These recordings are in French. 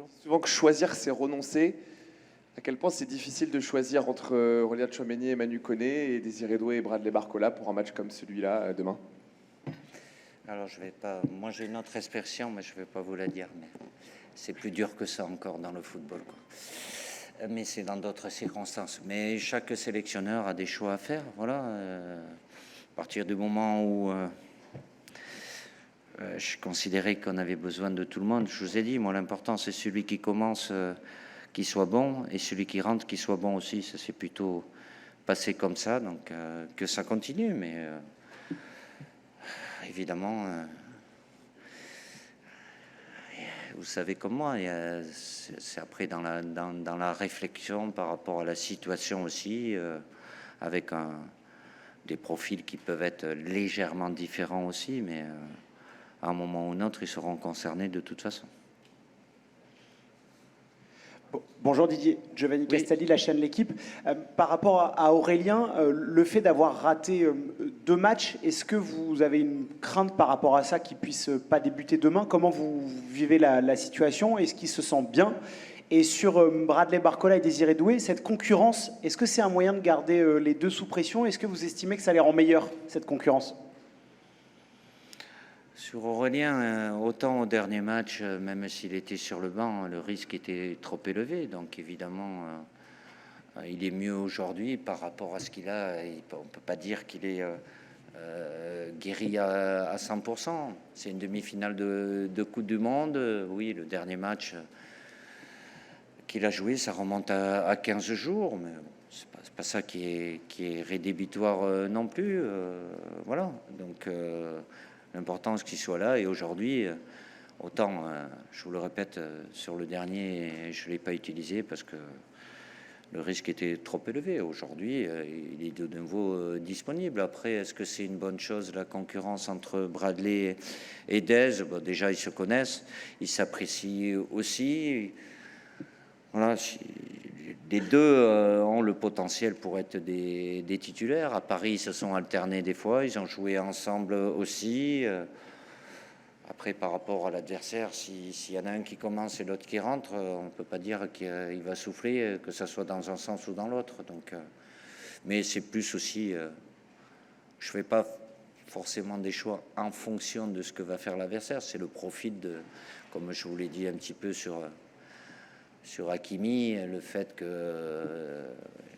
Bonjour. Souvent que choisir, c'est renoncer. À quel point c'est difficile de choisir entre Aurélien Tchouaméni et Manu Koné et Désiré Doué et Bradley Barcola pour un match comme celui-là demain? Alors, je vais pas. Moi, j'ai une autre expression, mais je ne vais pas vous la dire. Mais c'est plus dur que ça encore dans le football, quoi. Mais c'est dans d'autres circonstances. Mais chaque sélectionneur a des choix à faire. Voilà. À partir du moment où je considérais qu'on avait besoin de tout le monde, je vous ai dit, moi, l'important, c'est celui qui commence, qui soit bon, et celui qui rentre, qui soit bon aussi. Ça s'est plutôt passé comme ça, donc que ça continue. Mais évidemment, vous savez comme moi, c'est après dans la réflexion par rapport à la situation aussi, avec des profils qui peuvent être légèrement différents aussi, mais à un moment ou un autre, ils seront concernés de toute façon. Bonjour Didier, Giovanni Oui. Castelli, la chaîne L'Équipe. Par rapport à Aurélien, le fait d'avoir raté 2 matchs, est-ce que vous avez une crainte par rapport à ça qu'il ne puisse pas débuter demain? Comment vous vivez la situation? Est-ce qu'il se sent bien? Et sur Bradley Barcola et Désiré Doué, cette concurrence, est-ce que c'est un moyen de garder les deux sous pression? Est-ce que vous estimez que ça les rend meilleurs, cette concurrence? Sur Aurélien, autant au dernier match, même s'il était sur le banc, le risque était trop élevé. Donc évidemment, il est mieux aujourd'hui par rapport à ce qu'il a. On ne peut pas dire qu'il est guéri à 100%. C'est une demi-finale de Coupe du Monde. Oui, le dernier match qu'il a joué, ça remonte à 15 jours. Mais bon, c'est pas ça qui est rédhibitoire non plus. Voilà. Donc l'important, c'est qu'il soit là. Et aujourd'hui, autant, je vous le répète, sur le dernier, je ne l'ai pas utilisé parce que le risque était trop élevé. Aujourd'hui, il est de nouveau disponible. Après, est-ce que c'est une bonne chose, la concurrence entre Bradley et Dez? Bon, déjà, ils se connaissent, ils s'apprécient aussi. Voilà, les deux ont le potentiel pour être des titulaires. À Paris, ils se sont alternés des fois, ils ont joué ensemble aussi. Après, par rapport à l'adversaire, s'il y en a un qui commence et l'autre qui rentre, on ne peut pas dire qu'il va souffler, que ce soit dans un sens ou dans l'autre. Donc, mais c'est plus aussi, je ne fais pas forcément des choix en fonction de ce que va faire l'adversaire. C'est le profil de, comme je vous l'ai dit un petit peu sur Hakimi, le fait qu'il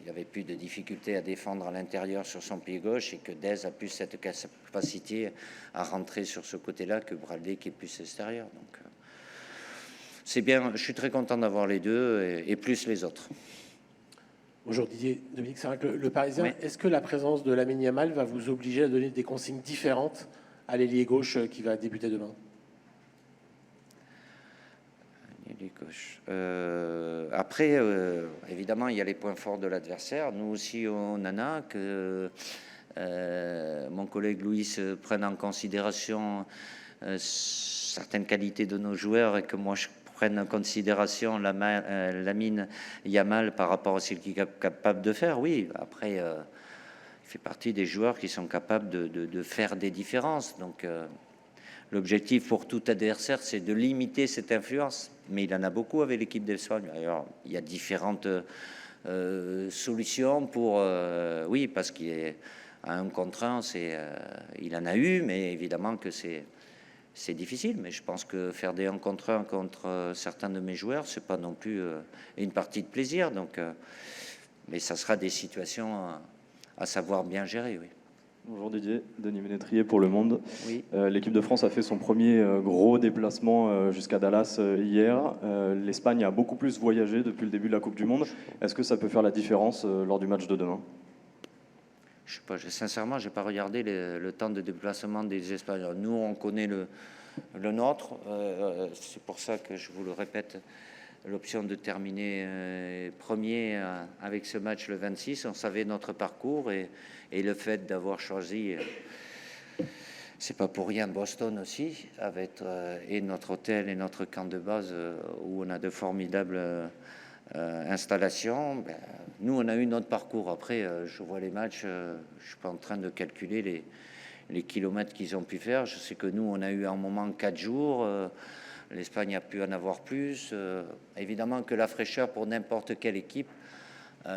n'y avait plus de difficulté à défendre à l'intérieur sur son pied gauche et que Dez a plus cette capacité à rentrer sur ce côté-là que Bradley qui est plus extérieur. Donc c'est bien, je suis très content d'avoir les deux et plus les autres. Bonjour Didier, Dominique Sarac, le Parisien. Oui. Est-ce que la présence de Lamine Yamal va vous obliger à donner des consignes différentes à l'ailier gauche qui va débuter demain? Après, évidemment, il y a les points forts de l'adversaire. Nous aussi, on en a que mon collègue Louis prenne en considération certaines qualités de nos joueurs et que moi je prenne en considération Lamine Yamal par rapport à ce qu'il est capable de faire. Oui, après, il fait partie des joueurs qui sont capables de faire des différences. Donc, l'objectif pour tout adversaire, c'est de limiter cette influence. Mais il en a beaucoup avec l'équipe d'Espagne. D'ailleurs, il y a différentes solutions pour... oui, parce qu'il est à 1 contre 1, il en a eu, mais évidemment que c'est difficile. Mais je pense que faire des 1 contre 1 contre certains de mes joueurs, c'est pas non plus une partie de plaisir. Donc, mais ça sera des situations à savoir bien gérer, oui. Bonjour Didier, Denis Ménétrier pour Le Monde. Oui. L'équipe de France a fait son premier gros déplacement jusqu'à Dallas hier. L'Espagne a beaucoup plus voyagé depuis le début de la Coupe du Monde. Est-ce que ça peut faire la différence lors du match de demain? Je sais pas, sincèrement, j'ai pas regardé le temps de déplacement des Espagnols. Nous, on connaît le nôtre. C'est pour ça que je vous le répète, l'option de terminer premier avec ce match le 26. On savait notre parcours et le fait d'avoir choisi, c'est pas pour rien, Boston aussi, avec et notre hôtel et notre camp de base où on a de formidables installations. Ben, nous, on a eu notre parcours. Après, je vois les matchs, je suis pas en train de calculer les kilomètres qu'ils ont pu faire. Je sais que nous, on a eu un moment 4 jours. L'Espagne a pu en avoir plus. Évidemment que la fraîcheur pour n'importe quelle équipe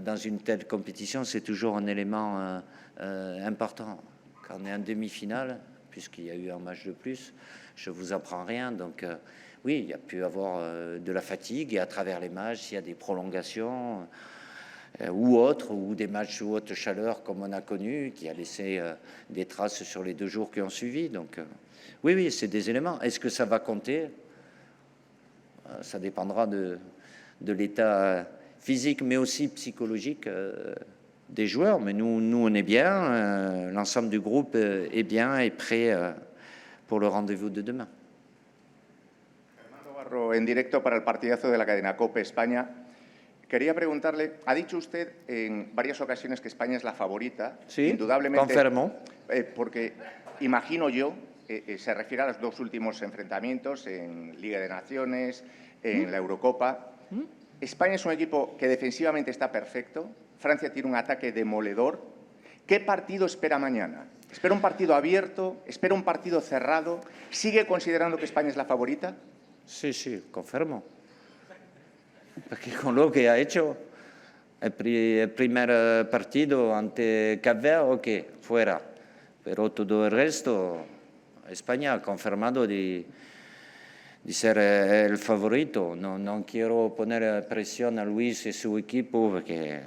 dans une telle compétition, c'est toujours un élément important. Quand on est en demi-finale, puisqu'il y a eu un match de plus, je vous apprends rien. Donc oui, il y a pu avoir de la fatigue, et à travers les matchs, s'il y a des prolongations ou autres, ou des matchs sous haute chaleur comme on a connu, qui a laissé des traces sur les 2 jours qui ont suivi. Donc oui, c'est des éléments. Est-ce que ça va compter? Ça dépendra de l'état physique, mais aussi psychologique des joueurs. Mais nous on est bien, l'ensemble du groupe est bien et prêt pour le rendez-vous de demain. Armando Barro, en directo para el partidazo de la cadena COPE España. Quería preguntarle, ha dicho usted en varias ocasiones que España es la favorita. Sí, indudablemente, confirmo. Porque imagino yo, se refiere a los 2 últimos enfrentamientos en Liga de Naciones, en la Eurocopa. España es un equipo que defensivamente está perfecto. Francia tiene un ataque demoledor. ¿Qué partido espera mañana? ¿Espera un partido abierto? ¿Espera un partido cerrado? ¿Sigue considerando que España es la favorita? Sí, confirmo. Porque con lo que ha hecho el primer partido ante Cap Verde, ok, fuera. Pero todo el resto, España ha confirmado de ser el favorito. No quiero poner presión a Luis y su equipo porque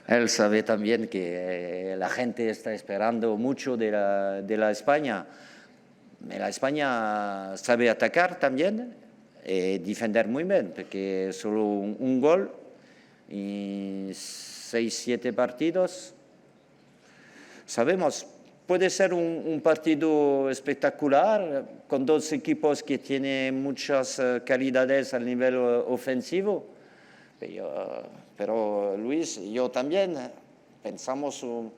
él sabe también que la gente está esperando mucho de la España. La España sabe atacar también y defender muy bien, porque solo un gol y 6-7 partidos. Sabemos, puede ser un partido espectacular con 2 equipos que tienen muchas calidades al nivel ofensivo. Pero Luis y yo también pensamos un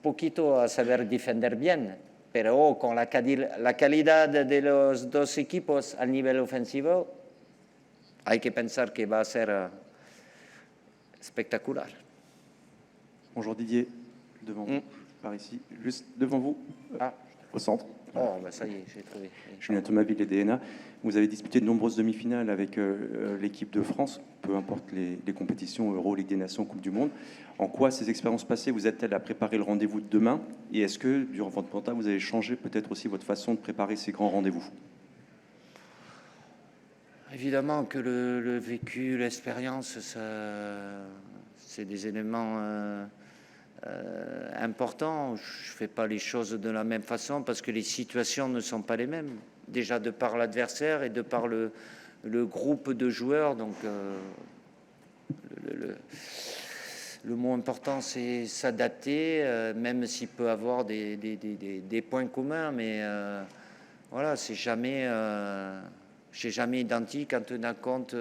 poquito a saber defender bien. Pero con la calidad de los 2 equipos al nivel ofensivo, hay que pensar que va a ser spectaculaire. Bonjour Didier, devant vous, par ici, juste devant vous, au centre. Oh, ben ça y est, j'ai trouvé. Julien Thomas, Ville et DNA. Vous avez disputé de nombreuses demi-finales avec l'équipe de France, peu importe les compétitions Euro, Ligue des Nations, Coupe du Monde. En quoi ces expériences passées vous aident-elles à préparer le rendez-vous de demain? Et est-ce que, durant votre mandat, vous avez changé peut-être aussi votre façon de préparer ces grands rendez-vous? Évidemment que le vécu, l'expérience, c'est des éléments importants. Je ne fais pas les choses de la même façon parce que les situations ne sont pas les mêmes. Déjà de par l'adversaire et de par le groupe de joueurs. Donc le mot important, c'est s'adapter, même s'il peut avoir des points communs. Mais voilà, c'est jamais identique en tenant compte.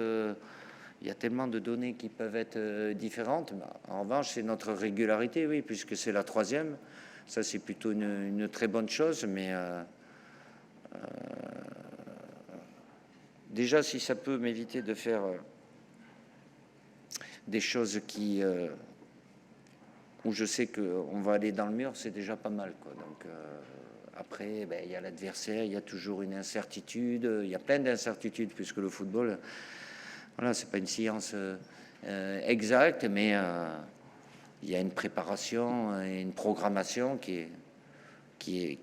Il y a tellement de données qui peuvent être différentes. En revanche, c'est notre régularité, oui, puisque c'est la 3e. Ça, c'est plutôt une très bonne chose. Mais déjà, si ça peut m'éviter de faire des choses où je sais qu'on va aller dans le mur, c'est déjà pas mal, quoi. Donc, après, il y a l'adversaire, il y a toujours une incertitude. Il y a plein d'incertitudes, puisque le football... Voilà, c'est pas une science exacte, mais il y a une préparation et une programmation qui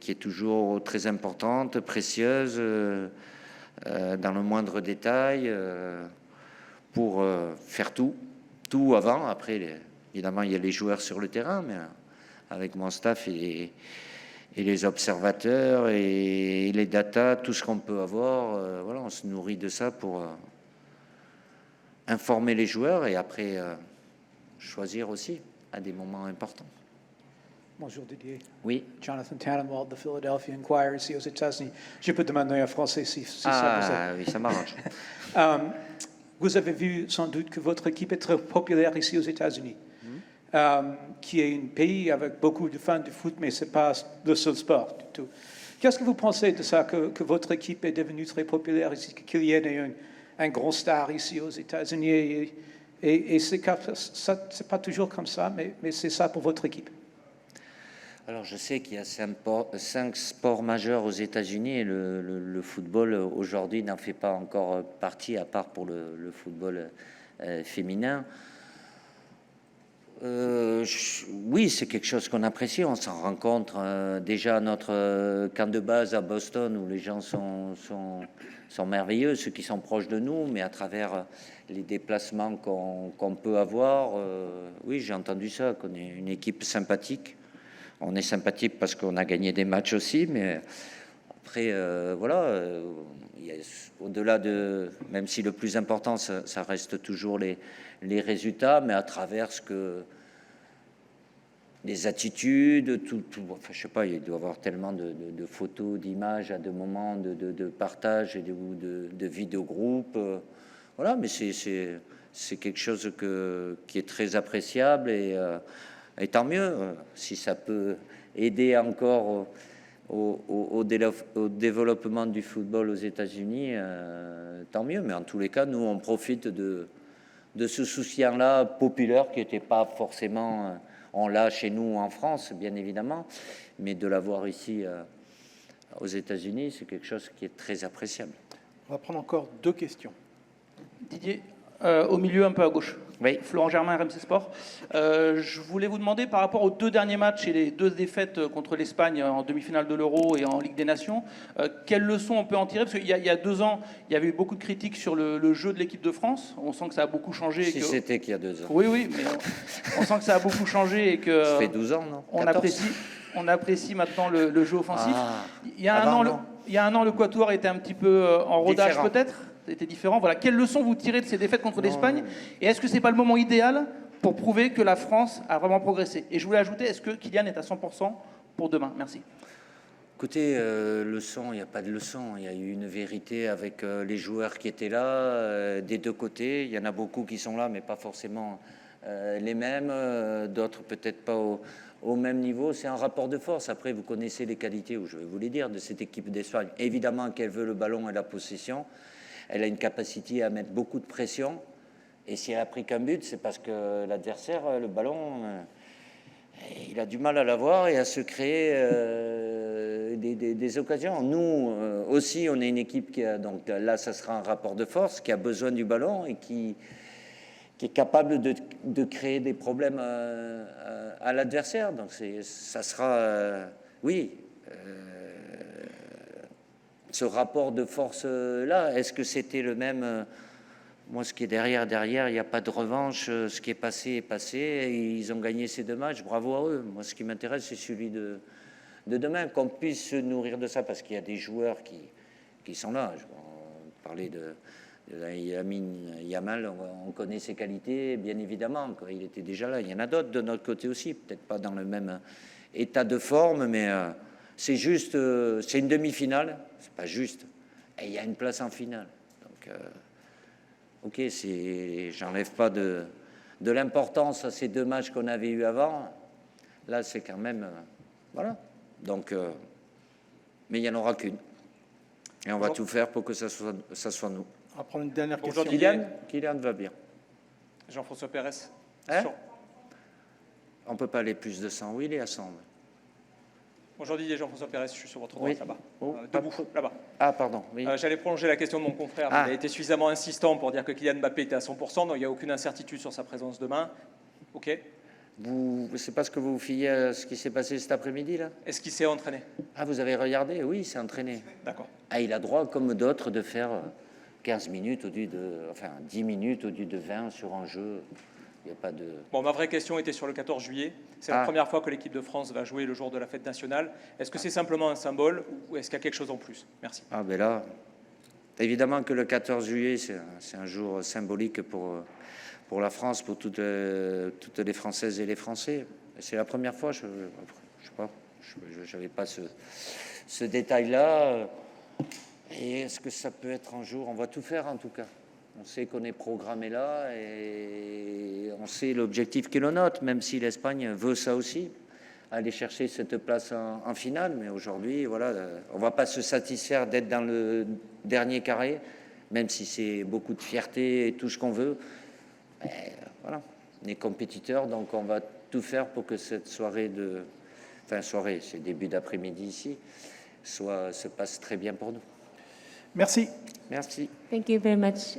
est toujours très importante, précieuse, dans le moindre détail, pour faire tout avant. Après, évidemment, il y a les joueurs sur le terrain, mais avec mon staff et les observateurs et les datas, tout ce qu'on peut avoir, voilà, on se nourrit de ça pour informer les joueurs et après choisir aussi à des moments importants. Bonjour Didier. Oui. Jonathan Tannenwald, de Philadelphia Inquirer, ici aux États-Unis. Je peux demander en français si ça vous aide. Oui, ça m'arrange. Vous avez vu sans doute que votre équipe est très populaire ici aux États-Unis, qui est un pays avec beaucoup de fans de foot, mais ce n'est pas le seul sport du tout. Qu'est-ce que vous pensez de ça, que votre équipe est devenue très populaire ici, qu'il y ait un grand star ici aux États-Unis et c'est pas toujours comme ça, mais c'est ça pour votre équipe? Alors, je sais qu'il y a 5 sports majeurs aux États-Unis et le football aujourd'hui n'en fait pas encore partie, à part pour le football féminin. Oui, c'est quelque chose qu'on apprécie. On s'en rencontre déjà à notre camp de base à Boston où les gens sont merveilleux, ceux qui sont proches de nous, mais à travers les déplacements qu'on peut avoir, oui, j'ai entendu ça, qu'on est une équipe sympathique. On est sympathique parce qu'on a gagné des matchs aussi, mais après, voilà, au-delà de, même si le plus important, ça reste toujours les résultats, mais à travers ce que les attitudes, enfin, je sais pas, il doit y avoir tellement de photos, d'images à des moments de partage et de vidéogroupes. Voilà, mais c'est quelque chose qui est très appréciable et tant mieux si ça peut aider encore au développement du football aux États-Unis, tant mieux. Mais en tous les cas, nous, on profite de ce soutien-là populaire qui n'était pas forcément, on l'a chez nous en France, bien évidemment, mais de l'avoir ici aux États-Unis, c'est quelque chose qui est très appréciable. On va prendre encore 2 questions. Didier, au milieu, un peu à gauche. Oui. Florent Germain, RMC Sport. Je voulais vous demander, par rapport aux 2 derniers matchs et les 2 défaites contre l'Espagne en demi-finale de l'Euro et en Ligue des Nations, quelles leçons on peut en tirer? Parce qu'il y a 2 ans, il y avait eu beaucoup de critiques sur le jeu de l'équipe de France. On sent que ça a beaucoup changé. Si c'était qu'il y a 2 ans. Oui, mais on sent que ça a beaucoup changé et que... Ça fait 12 ans, non? On apprécie maintenant le jeu offensif. Ah, il y a un an, le Quatuor était un petit peu en rodage différent. peut-être. C'était différent. Voilà. Quelles leçons vous tirez de ces défaites contre l'Espagne? Et est-ce que c'est pas le moment idéal pour prouver que la France a vraiment progressé? Et je voulais ajouter, est-ce que Kylian est à 100% pour demain? Merci. Écoutez, leçon, il n'y a pas de leçon. Il y a eu une vérité avec les joueurs qui étaient là, des 2 côtés. Il y en a beaucoup qui sont là, mais pas forcément les mêmes. D'autres peut-être pas au même niveau. C'est un rapport de force. Après, vous connaissez les qualités, ou je vais vous les dire, de cette équipe d'Espagne. Évidemment qu'elle veut le ballon et la possession. Elle a une capacité à mettre beaucoup de pression. Et si elle a pris qu'un but, c'est parce que l'adversaire, le ballon, il a du mal à l'avoir et à se créer des occasions. Nous aussi, on est une équipe qui a, donc là, ça sera un rapport de force, qui a besoin du ballon et qui est capable de créer des problèmes à l'adversaire. Donc ça sera, oui, ce rapport de force-là. Est-ce que c'était le même? Moi, ce qui est derrière, il n'y a pas de revanche. Ce qui est passé est passé. Et ils ont gagné ces 2 matchs. Bravo à eux. Moi, ce qui m'intéresse, c'est celui de demain, qu'on puisse se nourrir de ça, parce qu'il y a des joueurs qui sont là. Je vais parler de Lamine Yamal, on connaît ses qualités, bien évidemment. Il était déjà là. Il y en a d'autres de notre côté aussi, peut-être pas dans le même état de forme, mais c'est juste, c'est une demi-finale. C'est pas juste. Et il y a une place en finale. Donc, ok, j'enlève pas de l'importance à ces 2 matchs qu'on avait eu avant. Là, c'est quand même, voilà. Donc, mais il n'y en aura qu'une. Et on va tout faire pour que ça soit nous. On va prendre une dernière question. Kylian va bien. Jean-François Pérez. Hein? On ne peut pas aller plus de 100. Oui, il est à 100. Bonjour Didier, Jean-François Pérez, je suis sur votre droite, Oui. là-bas. Oh, Debout, là-bas. Ah, pardon. Oui. J'allais prolonger la question de mon confrère. Il a été suffisamment insistant pour dire que Kylian Mbappé était à 100%, donc il n'y a aucune incertitude sur sa présence demain. Ok. C'est pas ce que vous vous fiez à ce qui s'est passé cet après-midi, là? Est-ce qu'il s'est entraîné? Ah, vous avez regardé? Oui, il s'est entraîné. D'accord. Ah, il a droit, comme d'autres, de faire 15 minutes au lieu enfin 10 minutes au lieu de 20 sur un jeu. Il n'y a pas de... Bon, ma vraie question était sur le 14 juillet. C'est la première fois que l'équipe de France va jouer le jour de la fête nationale. Est-ce que c'est simplement un symbole ou est-ce qu'il y a quelque chose en plus? Merci. Ah, ben là, évidemment que le 14 juillet, c'est un jour symbolique pour la France, pour toutes les Françaises et les Français. C'est la première fois, je sais pas, je n'avais pas ce détail-là. Et est-ce que ça peut être un jour? On va tout faire en tout cas. On sait qu'on est programmé là et on sait l'objectif qui est le nôtre, même si l'Espagne veut ça aussi, aller chercher cette place en finale. Mais aujourd'hui, voilà, on ne va pas se satisfaire d'être dans le dernier carré, même si c'est beaucoup de fierté et tout ce qu'on veut. Mais voilà, on est compétiteurs, donc on va tout faire pour que cette soirée fin soirée, c'est début d'après-midi ici, se passe très bien pour nous. Merci. Merci. Thank you very much.